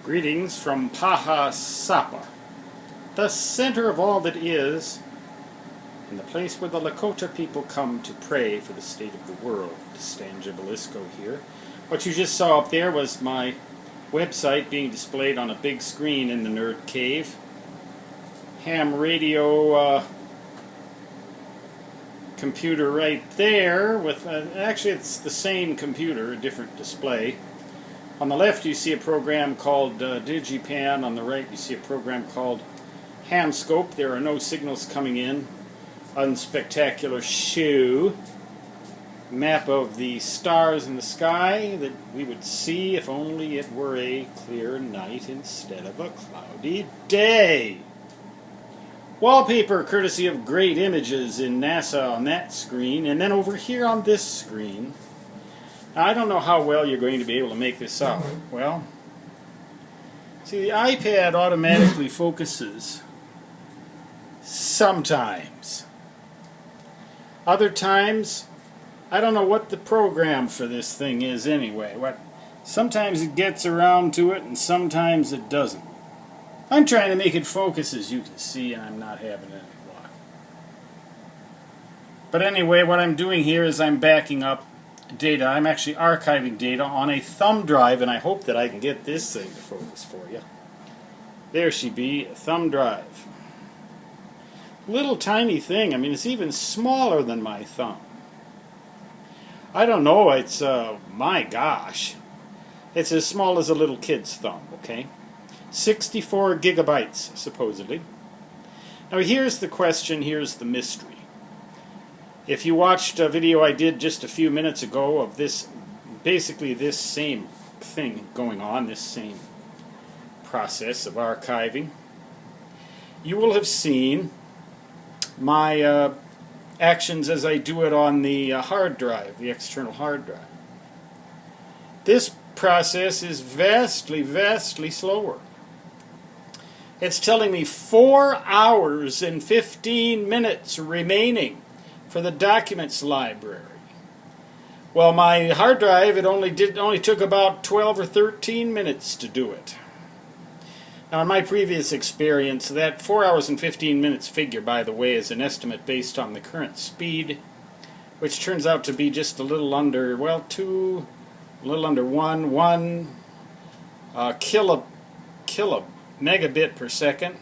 Greetings from Paha Sapa, the center of all that is, and the place where the Lakota people come to pray for the state of the world. Stan Gibilisco here. What you just saw up there was my website being displayed on a big screen in the Nerd Cave. Ham radio computer right there with actually it's the same computer, a different display. On the left you see a program called Digipan. On the right you see a program called Hamscope. There are no signals coming in. Unspectacular show. Map of the stars in the sky that we would see if only it were a clear night instead of a cloudy day. Wallpaper courtesy of Great Images in NASA on that screen, and then over here on this screen. Now, I don't know how well you're going to be able to make this out. Well, see, the iPad automatically focuses sometimes. Other times, I don't know what the program for this thing is anyway. Sometimes it gets around to it and sometimes it doesn't. I'm trying to make it focus, as you can see, and I'm not having any luck. But anyway, what I'm doing here is I'm backing up data. I'm actually archiving data on a thumb drive, and I hope that I can get this thing to focus for you. There she be, a thumb drive. Little tiny thing. I mean, it's even smaller than my thumb. I don't know, it's, my gosh. It's as small as a little kid's thumb, okay? 64 gigabytes, supposedly. Now here's the question, here's the mystery. If you watched a video I did just a few minutes ago of this, basically this same thing going on, this same process of archiving, you will have seen my actions as I do it on the hard drive, the external hard drive. This process is vastly, vastly slower. It's telling me 4 hours and 15 minutes remaining for the documents library. Well, my hard drive, it only took about 12 or 13 minutes to do it. Now, in my previous experience, that 4 hours and 15 minutes figure, by the way, is an estimate based on the current speed, which turns out to be just a little under, well, one megabit per second.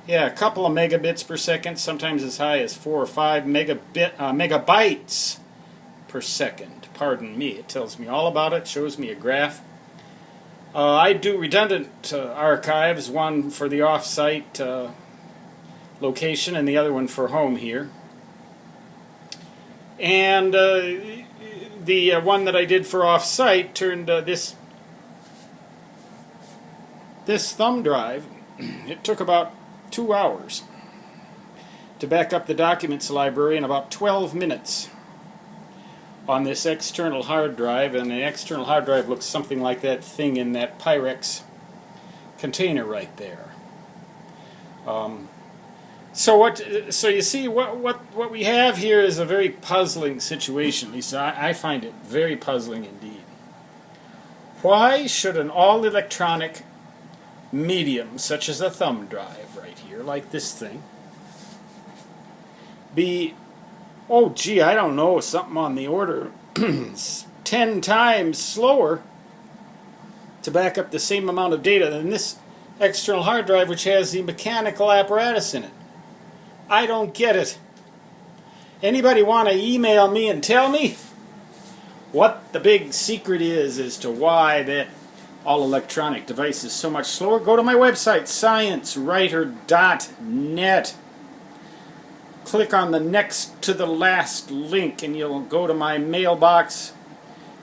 Yeah, a couple of megabits per second, sometimes as high as 4 or 5 megabytes per second. Pardon me, it tells me all about it, shows me a graph. I do redundant archives, one for the off-site location and the other one for home here. And the one that I did for off-site turned this thumb drive, it took about 2 hours to back up the documents library and about 12 minutes on this external hard drive, and the external hard drive looks something like that thing in that Pyrex container right there. So you see what we have here is a very puzzling situation. At least I find it very puzzling indeed. Why should an all-electronic medium such as a thumb drive right here, like this thing, be, oh gee, I don't know, something on the order 10 times slower to back up the same amount of data than this external hard drive, which has the mechanical apparatus in it? I don't get it. Anybody want to email me and tell me what the big secret is as to why that all-electronic device is so much slower? Go to my website, sciencewriter.net. Click on the next to the last link and you'll go to my mailbox,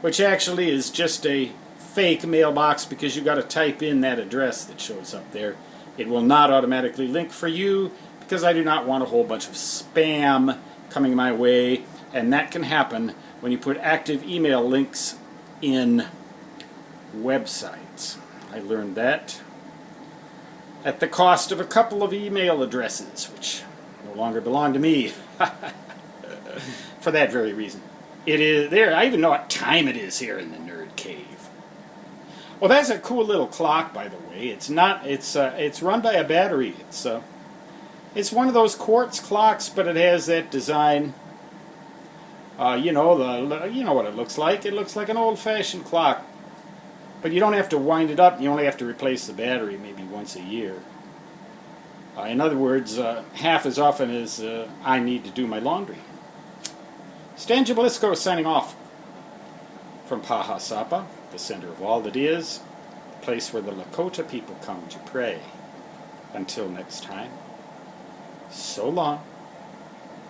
which actually is just a fake mailbox because you got to type in that address that shows up there. It will not automatically link for you because I do not want a whole bunch of spam coming my way, and that can happen when you put active email links in websites. I learned that at the cost of a couple of email addresses, which no longer belong to me. For that very reason. It is there. I even know what time it is here in the Nerd Cave. Well, that's a cool little clock, by the way. It's not. It's run by a battery. It's one of those quartz clocks, but it has that design. You know what it looks like. It looks like an old-fashioned clock, but you don't have to wind it up. You only have to replace the battery maybe once a year. In other words, half as often as I need to do my laundry. Stan Jablisco signing off from Pahasapa, the center of all that is, the place where the Lakota people come to pray. Until next time, so long.